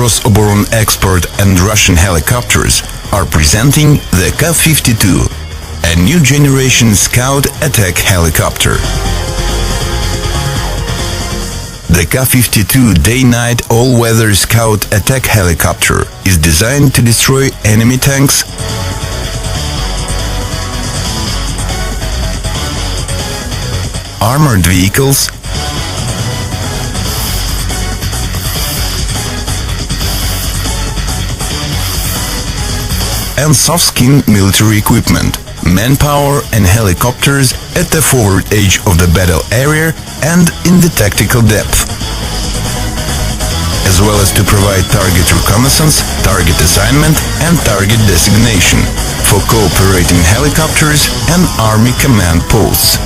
Rosoboron expert and Russian helicopters are presenting the Ka-52, a new generation scout attack helicopter. The Ka-52 day-night all-weather scout attack helicopter is designed to destroy enemy tanks, armored vehicles, and soft-skin military equipment, manpower and helicopters at the forward edge of the battle area and in the tactical depth, as well as to provide target reconnaissance, target assignment and target designation for cooperating helicopters and army command posts.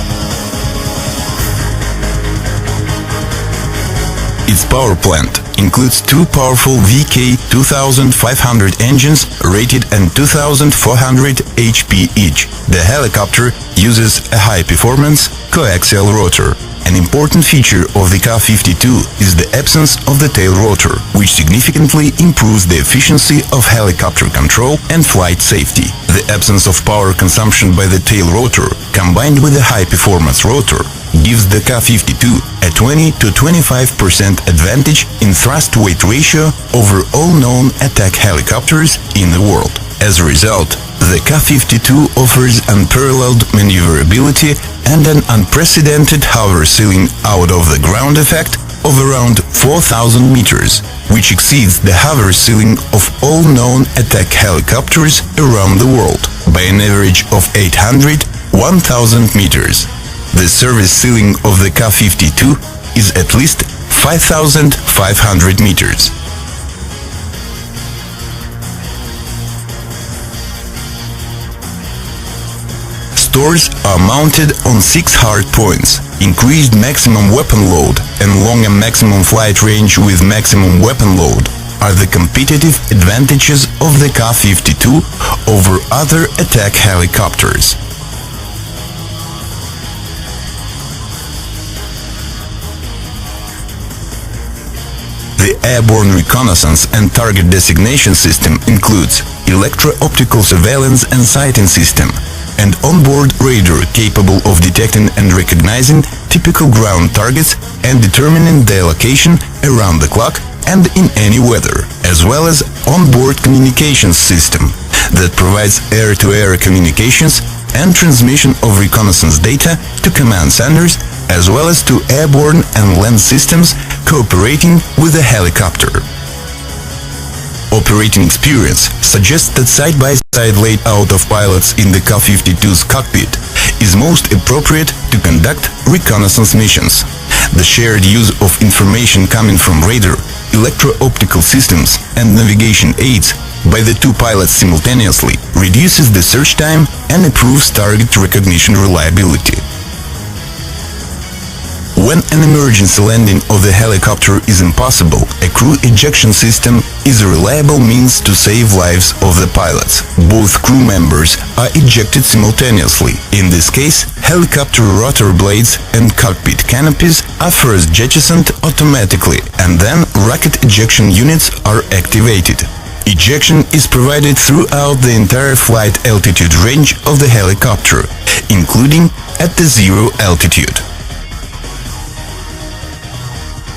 Its power plant includes two powerful VK-2500 engines rated at 2400 HP each. The helicopter uses a high-performance coaxial rotor. An important feature of the Ka-52 is the absence of the tail rotor, which significantly improves the efficiency of helicopter control and flight safety. The absence of power consumption by the tail rotor, combined with a high-performance rotor, gives the Ka-52 a 20 to 25% advantage in thrust-weight ratio over all known attack helicopters in the world. As a result, the Ka-52 offers unparalleled maneuverability and an unprecedented hover ceiling out of the ground effect of around 4,000 meters, which exceeds the hover ceiling of all known attack helicopters around the world by an average of 800–1,000 meters. The service ceiling of the Ka-52 is at least 5,500 meters. Stores are mounted on 6 hard points. Increased maximum weapon load and longer maximum flight range with maximum weapon load are the competitive advantages of the Ka-52 over other attack helicopters. The airborne reconnaissance and target designation system includes electro-optical surveillance and sighting system, and onboard radar capable of detecting and recognizing typical ground targets and determining their location around the clock and in any weather, as well as onboard communications system that provides air-to-air communications and transmission of reconnaissance data to command centers, as well as to airborne and land systems cooperating with the helicopter. Operating experience suggests that side-by-side layout of pilots in the Ka-52's cockpit is most appropriate to conduct reconnaissance missions. The shared use of information coming from radar, electro-optical systems and navigation aids by the two pilots simultaneously reduces the search time and improves target recognition reliability. When an emergency landing of the helicopter is impossible, a crew ejection system is a reliable means to save lives of the pilots. Both crew members are ejected simultaneously. In this case, helicopter rotor blades and cockpit canopies are first jettisoned automatically, and then rocket ejection units are activated. Ejection is provided throughout the entire flight altitude range of the helicopter, including at the zero altitude.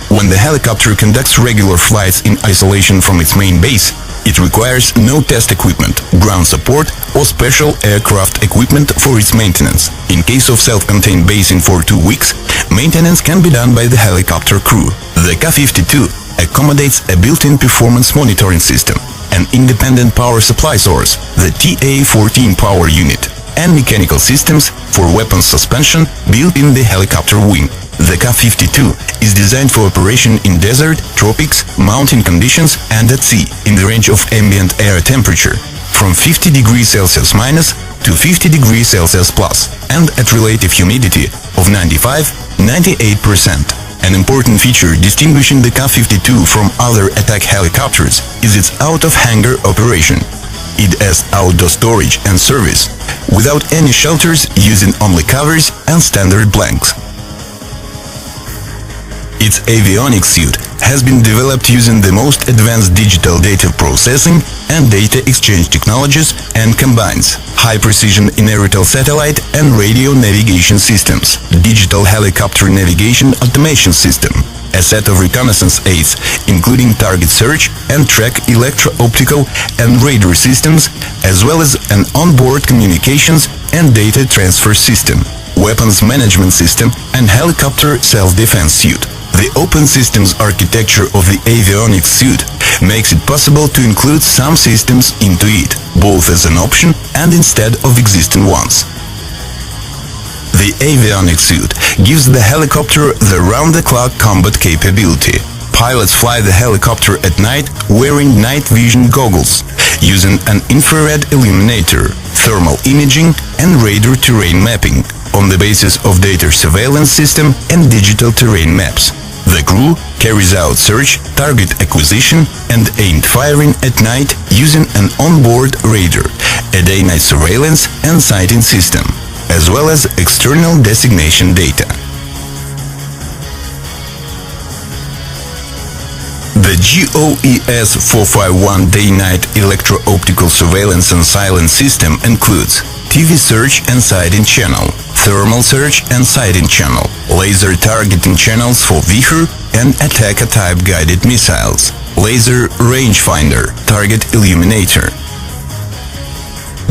When the helicopter conducts regular flights in isolation from its main base, it requires no test equipment, ground support or special aircraft equipment for its maintenance. In case of self-contained basing for 2 weeks, maintenance can be done by the helicopter crew. The Ka-52 accommodates a built-in performance monitoring system, an independent power supply source, the TA-14 power unit, and mechanical systems for weapons suspension built in the helicopter wing. The Ka-52 is designed for operation in desert, tropics, mountain conditions and at sea, in the range of ambient air temperature from 50 degrees Celsius minus to 50 degrees Celsius plus, and at relative humidity of 95–98%. An important feature distinguishing the Ka-52 from other attack helicopters is its out-of-hangar operation. It has outdoor storage and service, without any shelters, using only covers and standard blanks. Its avionics suite has been developed using the most advanced digital data processing and data exchange technologies and combines high-precision inertial satellite and radio navigation systems, digital helicopter navigation automation system, a set of reconnaissance aids including target search and track electro-optical and radar systems, as well as an onboard communications and data transfer system, weapons management system and helicopter self-defense suite. The open systems architecture of the avionics suite makes it possible to include some systems into it, both as an option and instead of existing ones. The avionics suite gives the helicopter the round-the-clock combat capability. Pilots fly the helicopter at night wearing night vision goggles, using an infrared illuminator, thermal imaging and radar terrain mapping on the basis of data surveillance system and digital terrain maps. The crew carries out search, target acquisition and aimed firing at night using an onboard radar, a day-night surveillance and sighting system, as well as external designation data. The GOES 451 day-night electro-optical surveillance and silence system includes TV search and sighting channel, thermal search and sighting channel, laser targeting channels for Vichur and Attacker-type guided missiles, laser rangefinder, target illuminator.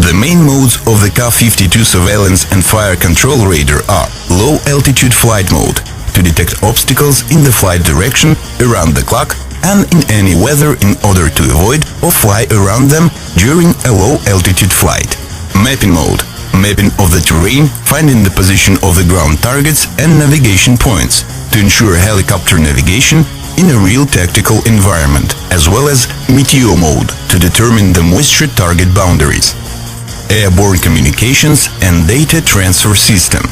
The main modes of the Ka-52 surveillance and fire control radar are low-altitude flight mode, to detect obstacles in the flight direction around the clock and in any weather in order to avoid or fly around them during a low-altitude flight. Mapping mode, mapping of the terrain, finding the position of the ground targets and navigation points to ensure helicopter navigation in a real tactical environment, as well as meteor mode to determine the moisture target boundaries. Airborne communications and data transfer system.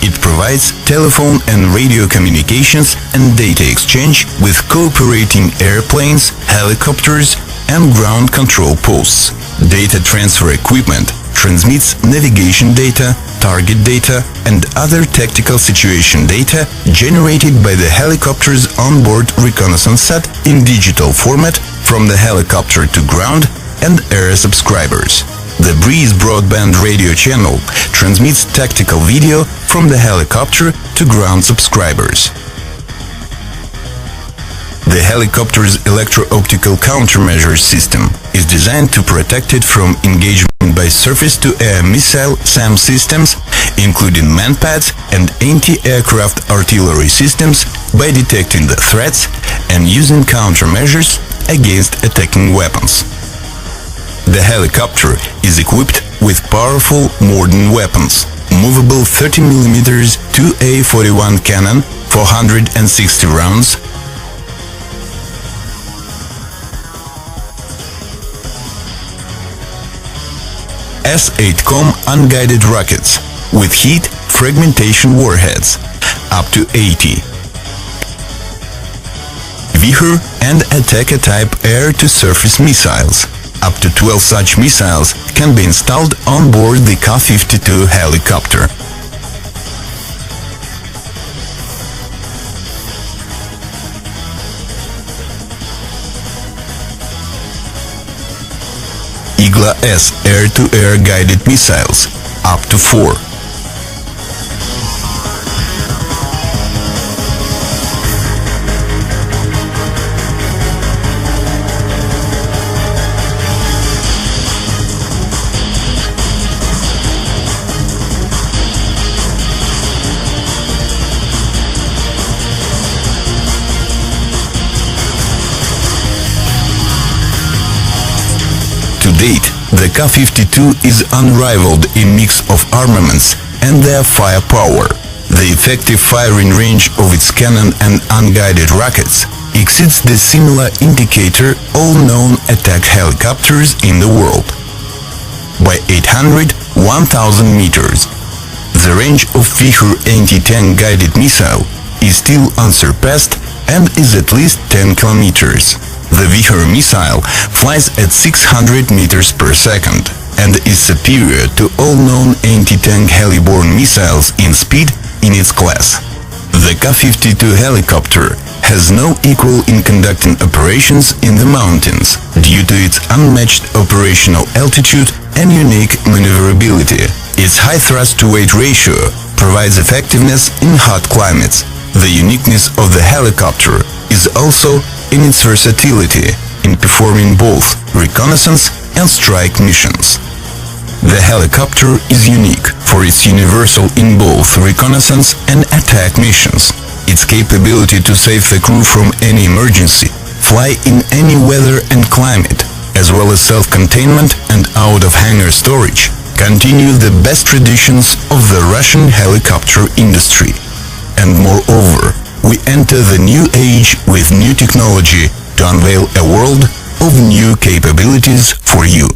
It provides telephone and radio communications and data exchange with cooperating airplanes, helicopters and ground control posts. Data transfer equipment transmits navigation data, target data and other tactical situation data generated by the helicopter's onboard reconnaissance set in digital format from the helicopter to ground and air subscribers. The Breeze broadband radio channel transmits tactical video from the helicopter to ground subscribers. The helicopter's electro-optical countermeasure system is designed to protect it from engagement by surface-to-air missile SAM systems, including manpads and anti-aircraft artillery systems, by detecting the threats and using countermeasures against attacking weapons. The helicopter is equipped with powerful modern weapons, movable 30mm 2A41 cannon, 460 rounds, S-8Com unguided rockets with heat fragmentation warheads, up to 80. Vichur and Attacker-type air-to-surface missiles. Up to 12 such missiles can be installed on board the Ka-52 helicopter. Igla-S air-to-air guided missiles, up to 4. To date, the Ka-52 is unrivaled in mix of armaments and their firepower. The effective firing range of its cannon and unguided rockets exceeds the similar indicator all known attack helicopters in the world by 800-1000 meters. The range of Vichur anti-tank guided missile is still unsurpassed and is at least 10 kilometers. The Vichur missile flies at 600 meters per second and is superior to all known anti-tank heli-borne missiles in speed in its class. The Ka-52 helicopter has no equal in conducting operations in the mountains due to its unmatched operational altitude and unique maneuverability. Its high thrust-to-weight ratio provides effectiveness in hot climates. The uniqueness of the helicopter is also in its versatility in performing both reconnaissance and strike missions. The helicopter is unique for its universal in both reconnaissance and attack missions. Its capability to save the crew from any emergency, fly in any weather and climate, as well as self-containment and out-of-hangar storage, continue the best traditions of the Russian helicopter industry. And moreover, we enter the new age with new technology to unveil a world of new capabilities for you.